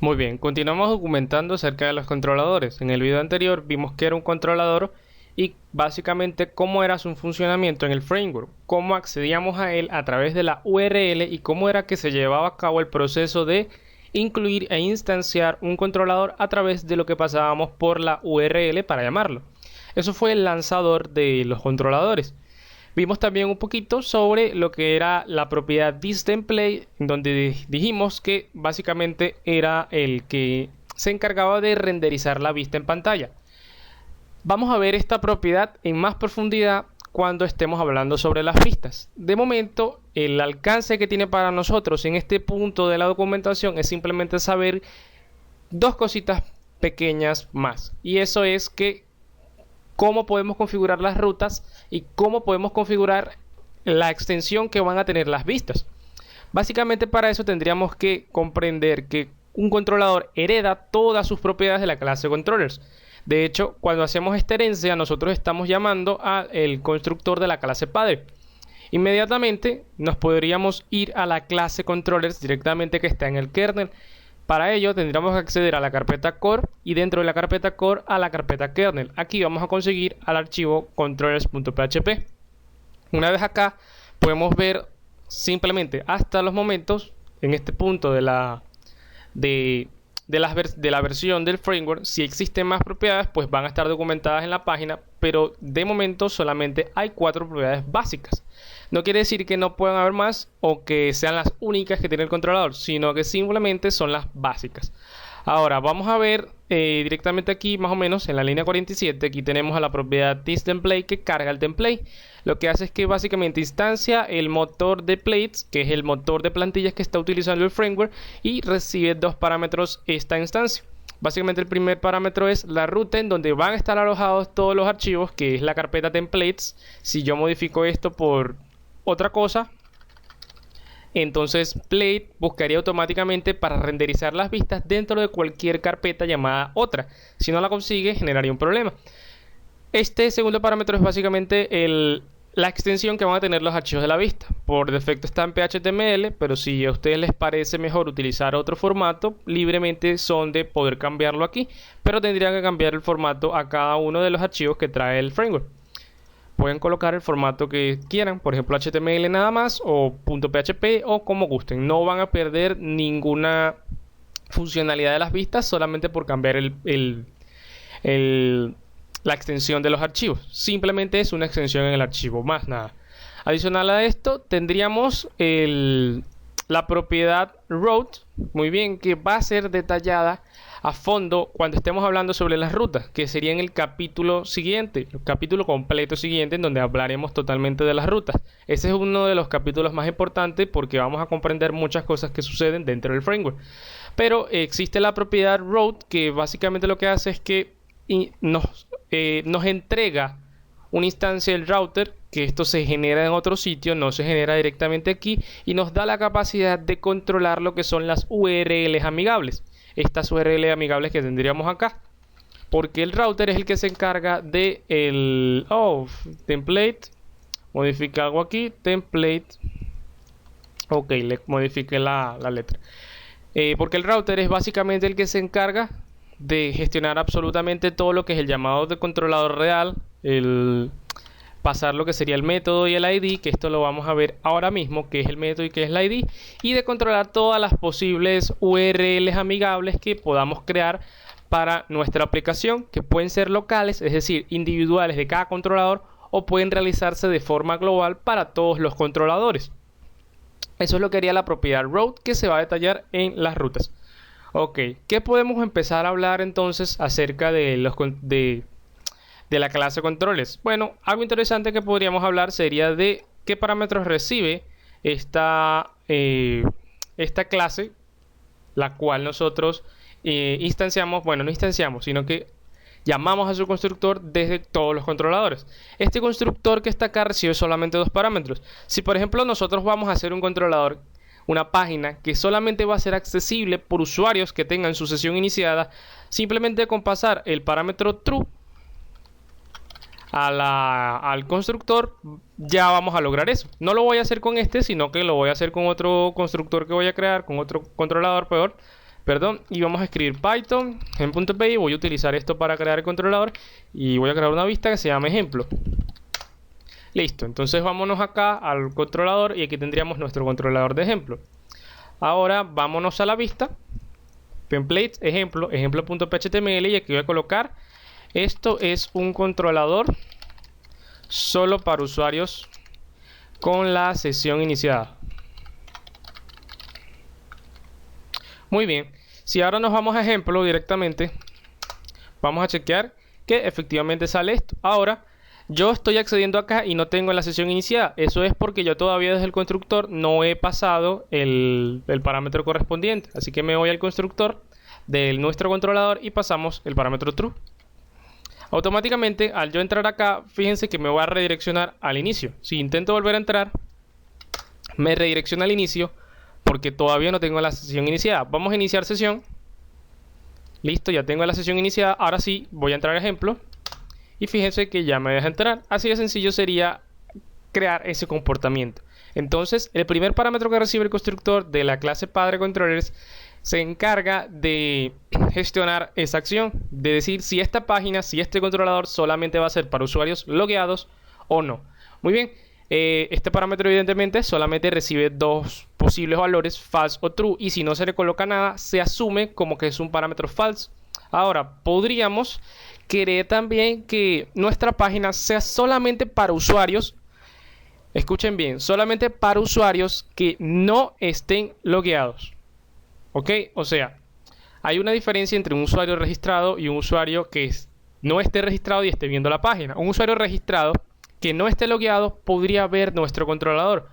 Muy bien, continuamos documentando acerca de los controladores. En el video anterior vimos que era un controlador y básicamente cómo era su funcionamiento en el framework, cómo accedíamos a él a través de la URL y cómo era que se llevaba a cabo el proceso de incluir e instanciar un controlador a través de lo que pasábamos por la URL para llamarlo. Eso fue el lanzador de los controladores. Vimos también un poquito sobre lo que era la propiedad thisDisplayTemplate, donde dijimos que básicamente era el que se encargaba de renderizar la vista en pantalla. Vamos a ver esta propiedad en más profundidad cuando estemos hablando sobre las vistas. De momento, el alcance que tiene para nosotros en este punto de la documentación es simplemente saber dos cositas pequeñas más. Y eso es que cómo podemos configurar las rutas y cómo podemos configurar la extensión que van a tener las vistas. Básicamente para eso tendríamos que comprender que un controlador hereda todas sus propiedades de la clase controllers. De hecho, cuando hacemos esta herencia, nosotros estamos llamando al constructor de la clase padre. Inmediatamente nos podríamos ir a la clase controllers directamente que está en el kernel. Para ello tendríamos que acceder a la carpeta core y dentro de la carpeta core a la carpeta kernel. Aquí vamos a conseguir al archivo controllers.php. Una vez acá podemos ver simplemente hasta los momentos en este punto de la versión del framework. Si existen más propiedades, pues van a estar documentadas en la página, pero de momento solamente hay 4 propiedades básicas. No quiere decir que no puedan haber más o que sean las únicas que tiene el controlador, sino que simplemente son las básicas. Ahora vamos a ver directamente aquí, más o menos en la línea 47, aquí tenemos a la propiedad thisTemplate que carga el template. Lo que hace es que básicamente instancia el motor de plates, que es el motor de plantillas que está utilizando el framework, y recibe dos parámetros esta instancia. Básicamente el primer parámetro es la ruta en donde van a estar alojados todos los archivos, que es la carpeta templates. Si yo modifico esto por otra cosa, entonces plate buscaría automáticamente para renderizar las vistas dentro de cualquier carpeta llamada otra. Si no la consigue, generaría un problema. Este segundo parámetro es básicamente la extensión que van a tener los archivos de la vista. Por defecto está en PHTML, pero si a ustedes les parece mejor utilizar otro formato, libremente son de poder cambiarlo aquí, pero tendrían que cambiar el formato a cada uno de los archivos que trae el framework. Pueden colocar el formato que quieran, por ejemplo HTML nada más o .php o como gusten. No van a perder ninguna funcionalidad de las vistas solamente por cambiar la extensión de los archivos. Simplemente es una extensión en el archivo, más nada. Adicional a esto tendríamos la propiedad route, muy bien, que va a ser detallada a fondo cuando estemos hablando sobre las rutas, que sería en el capítulo siguiente, el capítulo completo siguiente, en donde hablaremos totalmente de las rutas. Ese es uno de los capítulos más importantes porque vamos a comprender muchas cosas que suceden dentro del framework. Pero existe la propiedad route que básicamente lo que hace es que nos entrega una instancia del router, que esto se genera en otro sitio, no se genera directamente aquí, y nos da la capacidad de controlar lo que son las URLs amigables. Estas URLs amigables que tendríamos acá, porque el router es el que se encarga de template, modifica algo aquí, template, ok, le modifique la letra, porque el router es básicamente el que se encarga de gestionar absolutamente todo lo que es el llamado de controlador real, el pasar lo que sería el método y el ID, que esto lo vamos a ver ahora mismo, que es el método y que es el ID, y de controlar todas las posibles URLs amigables que podamos crear para nuestra aplicación, que pueden ser locales, es decir, individuales de cada controlador, o pueden realizarse de forma global para todos los controladores. Eso es lo que haría la propiedad route, que se va a detallar en las rutas. Ok, ¿qué podemos empezar a hablar entonces acerca de la clase controles? Bueno, algo interesante que podríamos hablar sería de qué parámetros recibe esta clase, la cual nosotros instanciamos, bueno, no instanciamos, sino que llamamos a su constructor desde todos los controladores. Este constructor que está acá recibe solamente dos parámetros. Si por ejemplo nosotros vamos a hacer un controlador, una página que solamente va a ser accesible por usuarios que tengan su sesión iniciada, simplemente con pasar el parámetro true al constructor ya vamos a lograr eso. No lo voy a hacer con este, sino que lo voy a hacer con otro constructor que voy a crear, con otro controlador peor, perdón, y vamos a escribir Python en .py. Voy a utilizar esto para crear el controlador y voy a crear una vista que se llama ejemplo. Listo, entonces vámonos acá al controlador y aquí tendríamos nuestro controlador de ejemplo. Ahora vámonos a la vista, templates, ejemplo, ejemplo.html, y aquí voy a colocar, esto es un controlador solo para usuarios con la sesión iniciada. Muy bien, si ahora nos vamos a ejemplo directamente, vamos a chequear que efectivamente sale esto. Ahora yo estoy accediendo acá y no tengo la sesión iniciada. Eso es porque yo todavía desde el constructor no he pasado el parámetro correspondiente. Así que me voy al constructor de nuestro controlador y pasamos el parámetro true. Automáticamente, al yo entrar acá, fíjense que me va a redireccionar al inicio. Si intento volver a entrar, me redirecciona al inicio porque todavía no tengo la sesión iniciada. Vamos a iniciar sesión. Listo, ya tengo la sesión iniciada. Ahora sí, voy a entrar a ejemplo. Y fíjense que ya me deja entrar. Así de sencillo sería crear ese comportamiento. Entonces, el primer parámetro que recibe el constructor de la clase padre controllers se encarga de gestionar esa acción, de decir si esta página, si este controlador solamente va a ser para usuarios logueados o no. Muy bien, este parámetro evidentemente solamente recibe dos posibles valores, false o true, y si no se le coloca nada, se asume como que es un parámetro false. Ahora, podríamos querer también que nuestra página sea solamente para usuarios, escuchen bien, solamente para usuarios que no estén logueados. ¿Ok? O sea, hay una diferencia entre un usuario registrado y un usuario que no esté registrado y esté viendo la página. Un usuario registrado que no esté logueado podría ver nuestro controlador,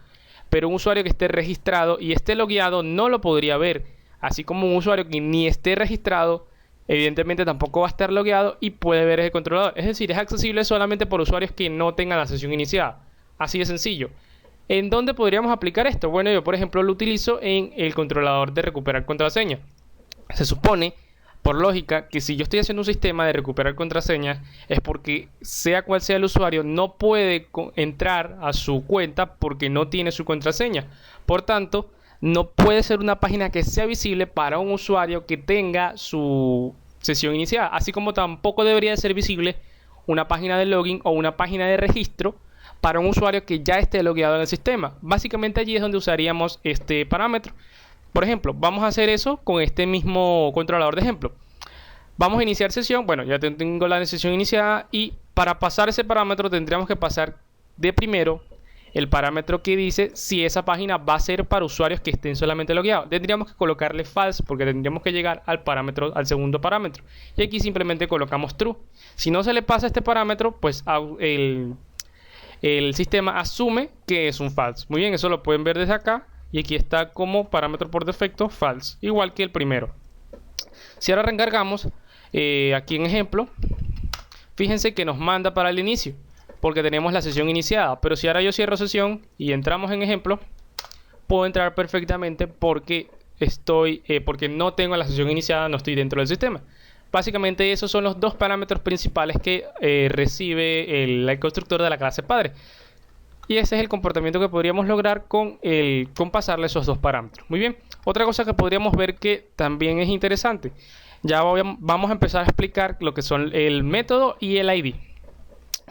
pero un usuario que esté registrado y esté logueado no lo podría ver, así como un usuario que ni esté registrado evidentemente tampoco va a estar logueado y puede ver ese controlador. Es decir, es accesible solamente por usuarios que no tengan la sesión iniciada. Así de sencillo. ¿En dónde podríamos aplicar esto? Bueno, yo por ejemplo lo utilizo en el controlador de recuperar contraseña. Se supone, por lógica, que si yo estoy haciendo un sistema de recuperar contraseña es porque sea cual sea el usuario no puede entrar a su cuenta porque no tiene su contraseña. Por tanto, no puede ser una página que sea visible para un usuario que tenga su sesión iniciada, así como tampoco debería ser visible una página de login o una página de registro para un usuario que ya esté logueado en el sistema. Básicamente allí es donde usaríamos este parámetro. Por ejemplo, vamos a hacer eso con este mismo controlador de ejemplo. Vamos a iniciar sesión. Bueno, ya tengo la sesión iniciada y para pasar ese parámetro tendríamos que pasar de primero el parámetro que dice si esa página va a ser para usuarios que estén solamente logueados. Tendríamos que colocarle false porque tendríamos que llegar al segundo parámetro. Y aquí simplemente colocamos true. Si no se le pasa este parámetro, pues el sistema asume que es un false. Muy bien, eso lo pueden ver desde acá. Y aquí está como parámetro por defecto false, igual que el primero. Si ahora reencargamos aquí en ejemplo, fíjense que nos manda para el inicio porque tenemos la sesión iniciada. Pero si ahora yo cierro sesión y entramos en ejemplo, puedo entrar perfectamente porque porque no tengo la sesión iniciada, no estoy dentro del sistema. Básicamente esos son los dos parámetros principales que recibe el constructor de la clase padre. Y ese es el comportamiento que podríamos lograr con pasarle esos dos parámetros. Muy bien, otra cosa que podríamos ver que también es interesante. Ya vamos a empezar a explicar lo que son el método y el ID.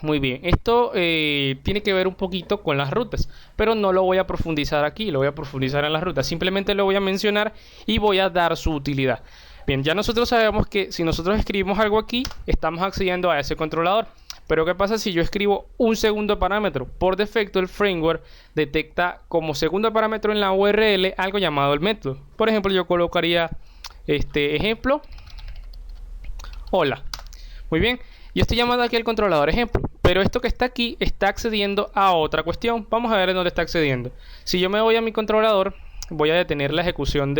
Muy bien, esto tiene que ver un poquito con las rutas, pero no lo voy a profundizar aquí, lo voy a profundizar en las rutas. Simplemente lo voy a mencionar y voy a dar su utilidad. Bien, ya nosotros sabemos que si nosotros escribimos algo aquí, estamos accediendo a ese controlador. Pero ¿qué pasa si yo escribo un segundo parámetro? Por defecto el framework detecta como segundo parámetro en la URL algo llamado el método. Por ejemplo, yo colocaría este ejemplo. Hola. Muy bien. Yo estoy llamando aquí al controlador ejemplo. Pero esto que está aquí está accediendo a otra cuestión. Vamos a ver en dónde está accediendo. Si yo me voy a mi controlador, voy a detener la ejecución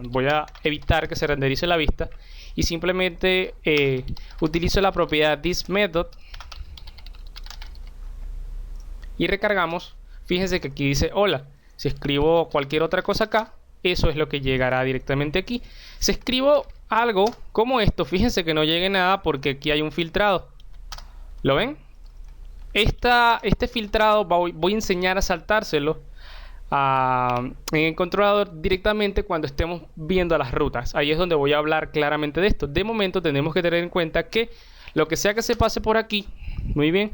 voy a evitar que se renderice la vista. Y simplemente utilizo la propiedad thisMethod. Y recargamos, fíjense que aquí dice hola. Si escribo cualquier otra cosa acá, eso es lo que llegará directamente aquí. Si escribo algo como esto, fíjense que no llegue nada porque aquí hay un filtrado. ¿Lo ven? Este filtrado voy a enseñar a saltárselo en el controlador directamente cuando estemos viendo las rutas. Ahí es donde voy a hablar claramente de esto. De momento tenemos que tener en cuenta que lo que sea que se pase por aquí, muy bien,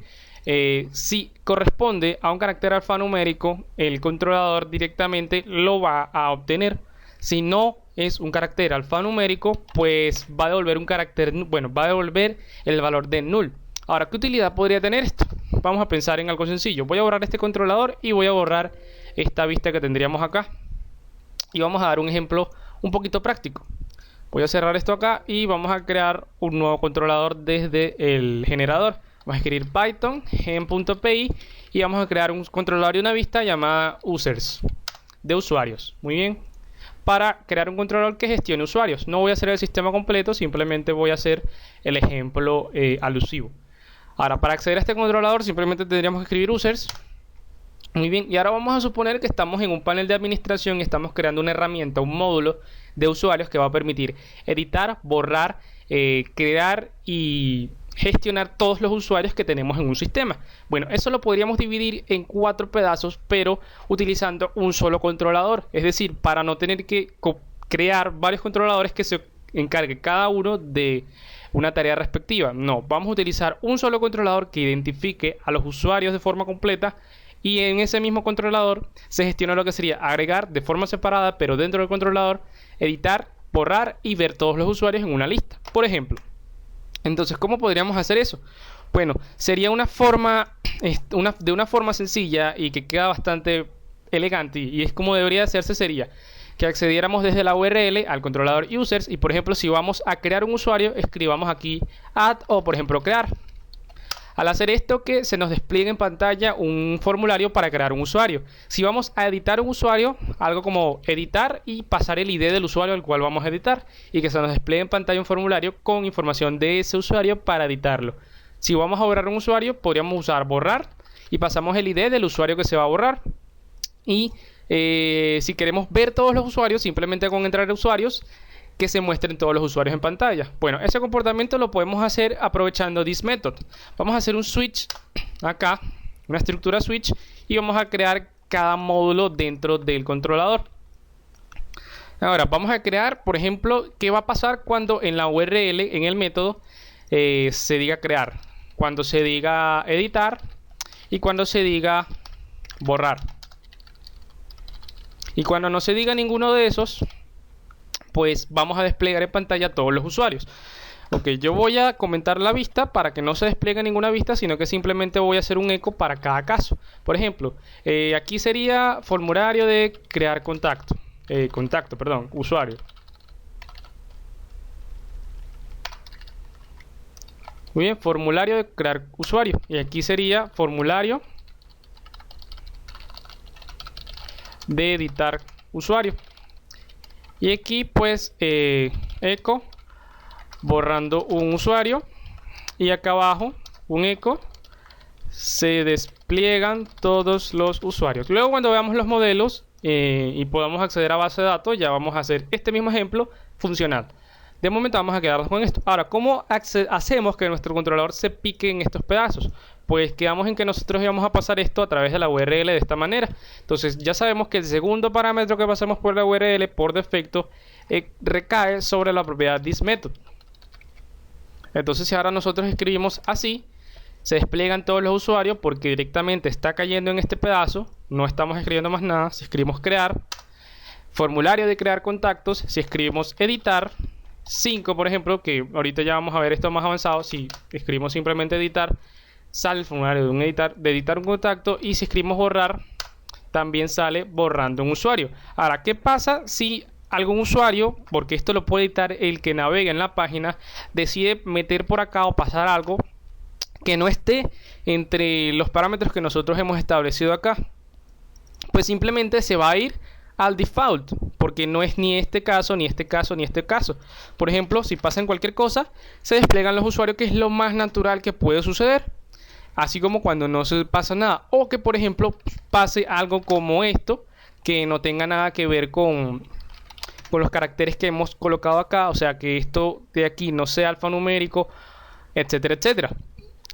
si corresponde a un carácter alfanumérico, el controlador directamente lo va a obtener. Si no es un carácter alfanumérico, pues va a devolver un carácter, bueno, va a devolver el valor de null. Ahora, ¿qué utilidad podría tener esto? Vamos a pensar en algo sencillo. Voy a borrar este controlador y voy a borrar esta vista que tendríamos acá. Y vamos a dar un ejemplo un poquito práctico. Voy a cerrar esto acá y vamos a crear un nuevo controlador desde el generador. Vamos a escribir Python gen.py y vamos a crear un controlador y una vista llamada users, de usuarios. Muy bien. Para crear un controlador que gestione usuarios. No voy a hacer el sistema completo, simplemente voy a hacer el ejemplo alusivo. Ahora, para acceder a este controlador simplemente tendríamos que escribir users. Muy bien, y ahora vamos a suponer que estamos en un panel de administración y estamos creando una herramienta, un módulo de usuarios que va a permitir editar, borrar, crear y gestionar todos los usuarios que tenemos en un sistema. Bueno, eso lo podríamos dividir en 4 pedazos, pero utilizando un solo controlador. Es decir, para no tener que crear varios controladores que se encargue cada uno de una tarea respectiva. No, vamos a utilizar un solo controlador que identifique a los usuarios de forma completa. Y en ese mismo controlador se gestiona lo que sería agregar de forma separada, pero dentro del controlador, editar, borrar y ver todos los usuarios en una lista, por ejemplo. Entonces, ¿cómo podríamos hacer eso? Bueno, sería una forma, de una forma sencilla y que queda bastante elegante, y es como debería hacerse, sería que accediéramos desde la URL al controlador users y, por ejemplo, si vamos a crear un usuario, escribamos aquí add o, por ejemplo, crear. Al hacer esto, que se nos despliegue en pantalla un formulario para crear un usuario. Si vamos a editar un usuario, algo como editar y pasar el ID del usuario al cual vamos a editar, y que se nos despliegue en pantalla un formulario con información de ese usuario para editarlo. Si vamos a borrar un usuario, podríamos usar borrar y pasamos el ID del usuario que se va a borrar. Y si queremos ver todos los usuarios, simplemente con entrar a usuarios, que se muestren todos los usuarios en pantalla. Bueno, ese comportamiento lo podemos hacer aprovechando this method. Vamos a hacer un switch acá, una estructura switch, y vamos a crear cada módulo dentro del controlador. Ahora vamos a crear, por ejemplo, qué va a pasar cuando en la URL, en el método, se diga crear, cuando se diga editar y cuando se diga borrar. Y cuando no se diga ninguno de esos, pues vamos a desplegar en pantalla todos los usuarios. Ok, yo voy a comentar la vista para que no se despliegue ninguna vista, sino que simplemente voy a hacer un eco para cada caso. Por ejemplo, aquí sería formulario de crear contacto. Usuario. Muy bien, formulario de crear usuario. Y aquí sería formulario de editar usuario. Y aquí pues eco borrando un usuario, y acá abajo un eco se despliegan todos los usuarios. Luego, cuando veamos los modelos y podamos acceder a base de datos, ya vamos a hacer este mismo ejemplo funcional. De momento vamos a quedarnos con esto. Ahora, ¿cómo hacemos que nuestro controlador se pique en estos pedazos? Pues quedamos en que nosotros íbamos a pasar esto a través de la URL de esta manera. Entonces ya sabemos que el segundo parámetro que pasamos por la URL por defecto recae sobre la propiedad thisMethod. Entonces, si ahora nosotros escribimos así, se despliegan todos los usuarios porque directamente está cayendo en este pedazo. No estamos escribiendo más nada. Si escribimos crear, formulario de crear contactos, si escribimos editar 5, por ejemplo, que ahorita ya vamos a ver esto más avanzado. Si escribimos simplemente editar, sale el formulario de editar un contacto, y si escribimos borrar, también sale borrando un usuario. Ahora, ¿qué pasa si algún usuario, porque esto lo puede editar el que navega en la página, decide meter por acá o pasar algo que no esté entre los parámetros que nosotros hemos establecido acá? Pues simplemente se va a ir al default, porque no es ni este caso, ni este caso, ni este caso. Por ejemplo, si pasa en cualquier cosa, se despliegan los usuarios, que es lo más natural que puede suceder. Así como cuando no se pasa nada, o que por ejemplo pase algo como esto, que no tenga nada que ver con los caracteres que hemos colocado acá, o sea, que esto de aquí no sea alfanumérico, etcétera, etcétera,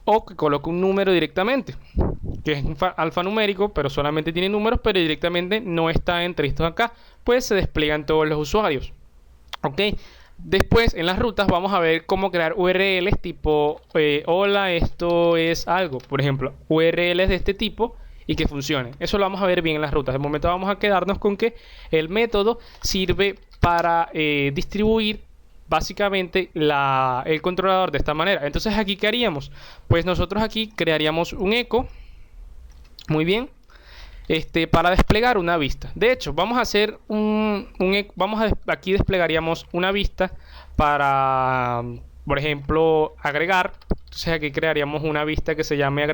o que coloque un número directamente. que es un alfanumérico, pero solamente tiene números, pero directamente no está entre estos acá, pues se despliegan todos los usuarios. Ok, después en las rutas vamos a ver cómo crear URLs tipo hola, esto es algo, por ejemplo, URLs de este tipo y que funcione. Eso lo vamos a ver bien en las rutas. De momento vamos a quedarnos con que el método sirve para distribuir básicamente el controlador de esta manera. Entonces aquí, ¿qué haríamos? Pues nosotros aquí crearíamos un eco, muy bien, para desplegar una vista. De hecho, vamos a hacer aquí desplegaríamos una vista para, por ejemplo, agregar. Entonces aquí crearíamos una vista que se llame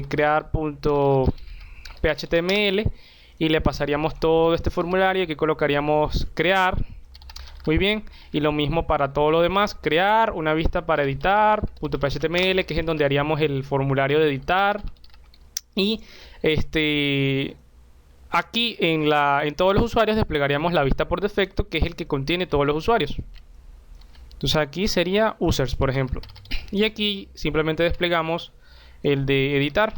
crear.phTML y le pasaríamos todo este formulario. Aquí colocaríamos crear. Muy bien, y lo mismo para todo lo demás, crear una vista para editar, .phTML, que es en donde haríamos el formulario de editar. Y aquí en todos los usuarios desplegaríamos la vista por defecto, que es el que contiene todos los usuarios. Entonces aquí sería users, por ejemplo. Y aquí simplemente desplegamos el de editar.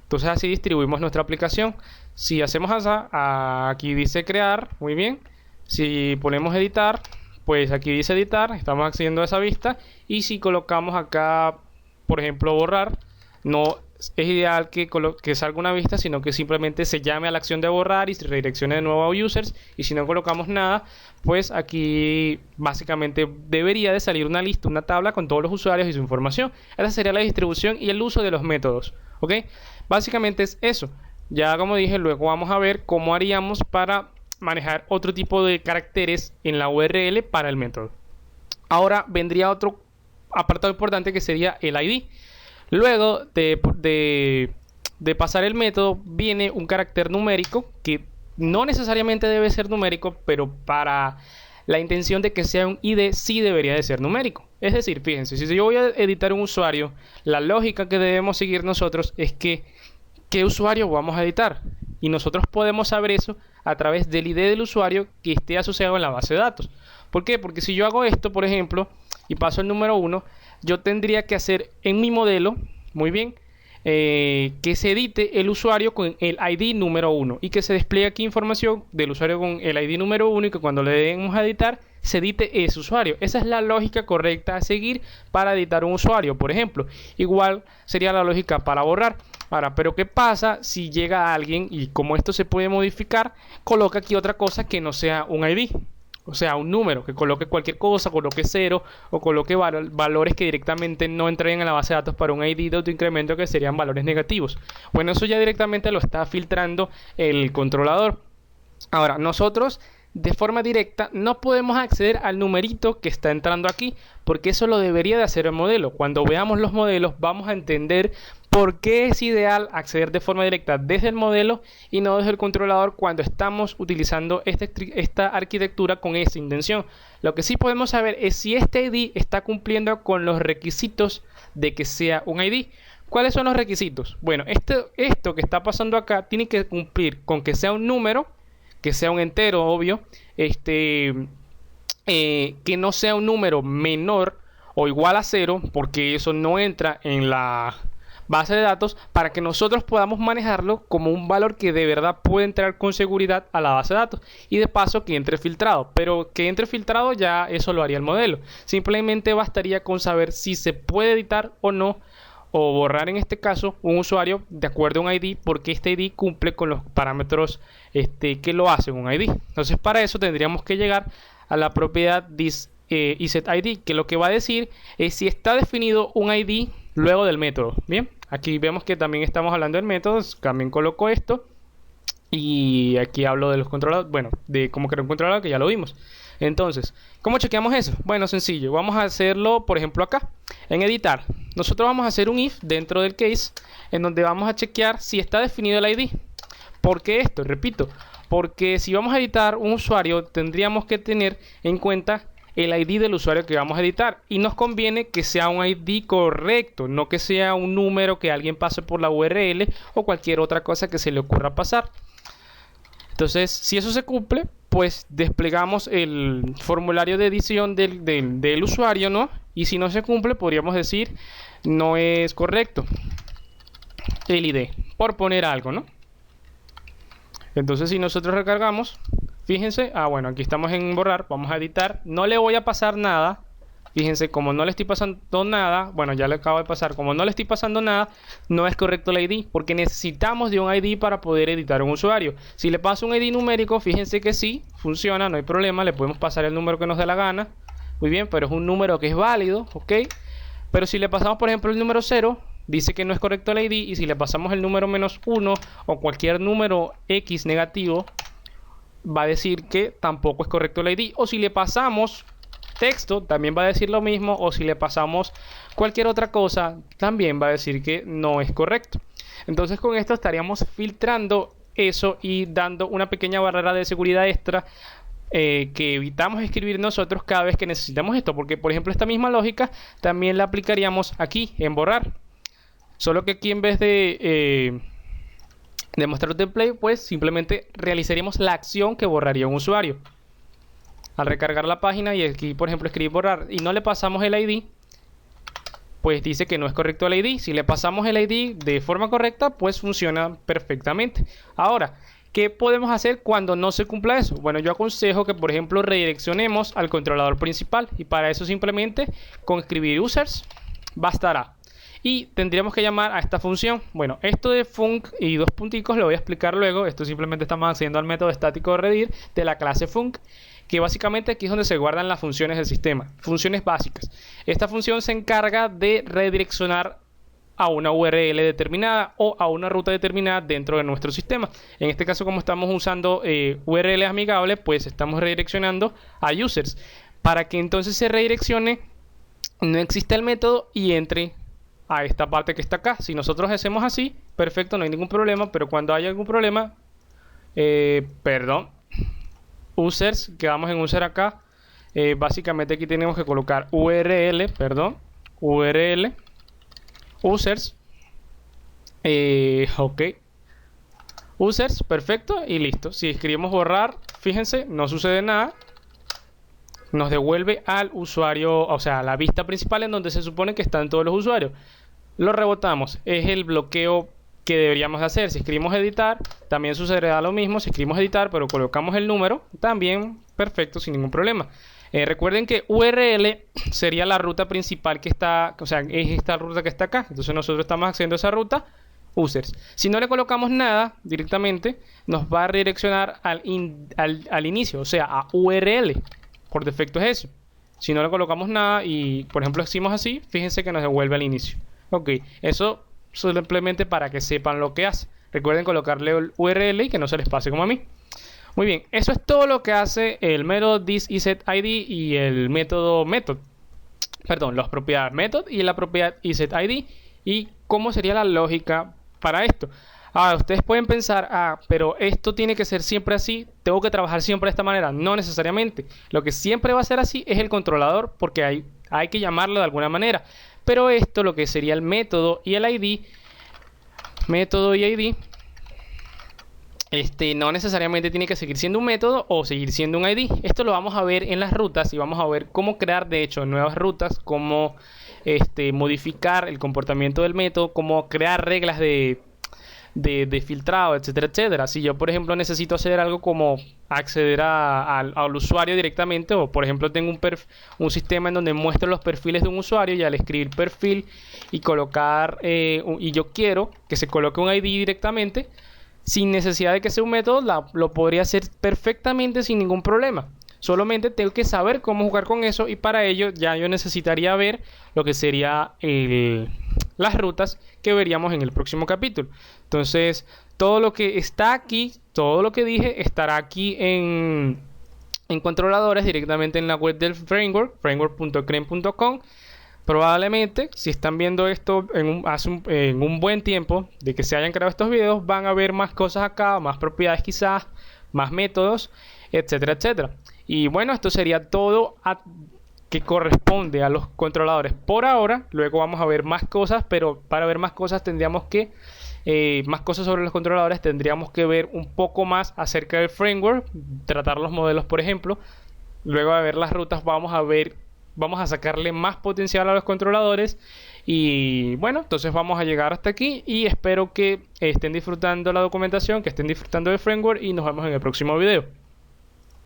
Entonces así distribuimos nuestra aplicación. Si hacemos así, aquí dice crear, muy bien. Si ponemos editar, pues aquí dice editar, estamos accediendo a esa vista. Y si colocamos acá, por ejemplo, borrar, no es ideal que salga una vista, sino que simplemente se llame a la acción de borrar y se redireccione de nuevo a users. Y si no colocamos nada, pues aquí básicamente debería de salir una lista, una tabla con todos los usuarios y su información. Esa sería la distribución y el uso de los métodos, ¿ok? Básicamente es eso. Ya como dije, luego vamos a ver cómo haríamos para manejar otro tipo de caracteres en la URL para el método. Ahora vendría otro apartado importante que sería el ID. Luego de pasar el método viene un carácter numérico que no necesariamente debe ser numérico, pero para la intención de que sea un ID sí debería de ser numérico. Es decir, fíjense, si yo voy a editar un usuario, la lógica que debemos seguir nosotros es que ¿qué usuario vamos a editar? Y nosotros podemos saber eso a través del ID del usuario que esté asociado en la base de datos. ¿Por qué? Porque si yo hago esto, por ejemplo, y paso el número 1, yo tendría que hacer en mi modelo, muy bien, que se edite el usuario con el ID número 1 y que se despliegue aquí información del usuario con el ID número 1 y que cuando le demos a editar se edite ese usuario. Esa es la lógica correcta a seguir para editar un usuario, por ejemplo. Igual sería la lógica para borrar. Ahora, pero ¿qué pasa si llega alguien y como esto se puede modificar, coloca aquí otra cosa que no sea un ID? O sea, un número, que coloque cualquier cosa, coloque 0 o coloque valores que directamente no entren en la base de datos para un ID de autoincremento que serían valores negativos. Bueno, eso ya directamente lo está filtrando el controlador. Ahora, nosotros de forma directa no podemos acceder al numerito que está entrando aquí, porque eso lo debería de hacer el modelo. Cuando veamos los modelos vamos a entender por qué es ideal acceder de forma directa desde el modelo y no desde el controlador cuando estamos utilizando esta arquitectura con esa intención. Lo que sí podemos saber es si este ID está cumpliendo con los requisitos de que sea un ID. ¿Cuáles son los requisitos? Bueno, esto que está pasando acá tiene que cumplir con que sea un número, que sea un entero, obvio, que no sea un número menor o igual a 0, porque eso no entra en la base de datos, para que nosotros podamos manejarlo como un valor que de verdad puede entrar con seguridad a la base de datos y de paso que entre filtrado. Pero que entre filtrado ya eso lo haría el modelo. Simplemente bastaría con saber si se puede editar o no, o borrar en este caso un usuario de acuerdo a un ID, porque este ID cumple con los parámetros que lo hacen un ID. Entonces para eso tendríamos que llegar a la propiedad isID, que lo que va a decir es si está definido un ID luego del método. Bien, aquí vemos que también estamos hablando del método, también coloco esto y aquí hablo de los controladores, bueno, de cómo crear un controlador, que ya lo vimos. Entonces, ¿cómo chequeamos eso? Bueno, sencillo, vamos a hacerlo por ejemplo acá en editar. Nosotros vamos a hacer un if dentro del case en donde vamos a chequear si está definido el ID. ¿Por qué esto? Repito, porque si vamos a editar un usuario tendríamos que tener en cuenta el ID del usuario que vamos a editar y nos conviene que sea un ID correcto, no que sea un número que alguien pase por la URL o cualquier otra cosa que se le ocurra pasar. Entonces, si eso se cumple, pues desplegamos el formulario de edición del usuario, ¿no? Y si no se cumple, podríamos decir no es correcto. el ID, por poner algo, ¿no? Entonces si nosotros recargamos, fíjense, bueno, aquí estamos en borrar, vamos a editar, no le voy a pasar nada. Fíjense, como no le estoy pasando nada, bueno, ya le acabo de pasar, como no le estoy pasando nada, no es correcto el ID, porque necesitamos de un ID para poder editar un usuario. Si le paso un ID numérico, fíjense que sí, funciona, no hay problema, le podemos pasar el número que nos dé la gana. Muy bien, pero es un número que es válido, ¿ok? Pero si le pasamos, por ejemplo, el número 0, dice que no es correcto el ID, y si le pasamos el número -1 o cualquier número X negativo, va a decir que tampoco es correcto el ID. O si le pasamos texto, también va a decir lo mismo, o si le pasamos cualquier otra cosa, también va a decir que no es correcto. Entonces con esto estaríamos filtrando eso y dando una pequeña barrera de seguridad extra, que evitamos escribir nosotros cada vez que necesitamos esto, porque por ejemplo esta misma lógica también la aplicaríamos aquí en borrar, solo que aquí en vez de mostrar un template, pues simplemente realizaríamos la acción que borraría un usuario al recargar la página, y aquí por ejemplo escribir borrar y no le pasamos el ID, pues dice que no es correcto el ID. Si le pasamos el ID de forma correcta, pues funciona perfectamente. Ahora, ¿qué podemos hacer cuando no se cumpla eso? Bueno, yo aconsejo que por ejemplo redireccionemos al controlador principal, y para eso simplemente con escribir users bastará. Y tendríamos que llamar a esta función. Bueno, esto de func y dos punticos lo voy a explicar luego. Esto simplemente estamos haciendo al método estático de redir de la clase func, que básicamente aquí es donde se guardan las funciones del sistema, funciones básicas. Esta función se encarga de redireccionar a una URL determinada o a una ruta determinada dentro de nuestro sistema. En este caso, como estamos usando URL amigables, pues estamos redireccionando a users, para que entonces se redireccione, no exista el método y entre a esta parte que está acá. Si nosotros hacemos así, perfecto, no hay ningún problema, pero cuando haya algún problema, users, quedamos en user acá, básicamente aquí tenemos que colocar URL, users, ok, users, perfecto, y listo. Si escribimos borrar, fíjense, no sucede nada, nos devuelve al usuario, o sea, a la vista principal en donde se supone que están todos los usuarios. Lo rebotamos, es el bloqueo que deberíamos hacer. Si escribimos editar, también sucederá lo mismo. Si escribimos editar, pero colocamos el número, también perfecto, sin ningún problema. Recuerden que URL sería la ruta principal que está, o sea, es esta ruta que está acá. Entonces nosotros estamos haciendo esa ruta, users. Si no le colocamos nada directamente, nos va a redireccionar al inicio, o sea, a URL. Por defecto es eso. Si no le colocamos nada y, por ejemplo, decimos así, fíjense que nos devuelve al inicio. Ok, eso simplemente para que sepan lo que hace. Recuerden colocarle el URL y que no se les pase como a mí. Muy bien, eso es todo lo que hace el método thisIsetID y el método method. Perdón, las propiedades method y la propiedad isID. Y cómo sería la lógica para esto. Ustedes pueden pensar, pero esto tiene que ser siempre así, tengo que trabajar siempre de esta manera. No necesariamente. Lo que siempre va a ser así es el controlador, porque hay que llamarlo de alguna manera. Pero esto, lo que sería el método y el ID, no necesariamente tiene que seguir siendo un método o seguir siendo un ID. Esto lo vamos a ver en las rutas y vamos a ver cómo crear, de hecho, nuevas rutas, cómo modificar el comportamiento del método, cómo crear reglas de filtrado, etcétera, etcétera. Si yo, por ejemplo, necesito hacer algo como acceder al usuario directamente, o por ejemplo tengo un sistema en donde muestro los perfiles de un usuario, y al escribir perfil y colocar y yo quiero que se coloque un ID directamente sin necesidad de que sea un método, lo podría hacer perfectamente sin ningún problema. Solamente tengo que saber cómo jugar con eso, y para ello ya yo necesitaría ver lo que sería las rutas que veríamos en el próximo capítulo. Entonces, todo lo que está aquí, todo lo que dije, estará aquí en controladores directamente en la web del framework, framework.crem.com. Probablemente, si están viendo esto en un buen tiempo de que se hayan creado estos videos, van a ver más cosas acá, más propiedades quizás, más métodos, etcétera, etcétera. Y bueno, esto sería todo que corresponde a los controladores por ahora. Luego vamos a ver más cosas, pero para ver más cosas más cosas sobre los controladores, tendríamos que ver un poco más acerca del framework, tratar los modelos, por ejemplo. Luego de ver las rutas, vamos a ver vamos a sacarle más potencial a los controladores. Y bueno, entonces vamos a llegar hasta aquí y espero que estén disfrutando la documentación, que estén disfrutando del framework y nos vemos en el próximo video.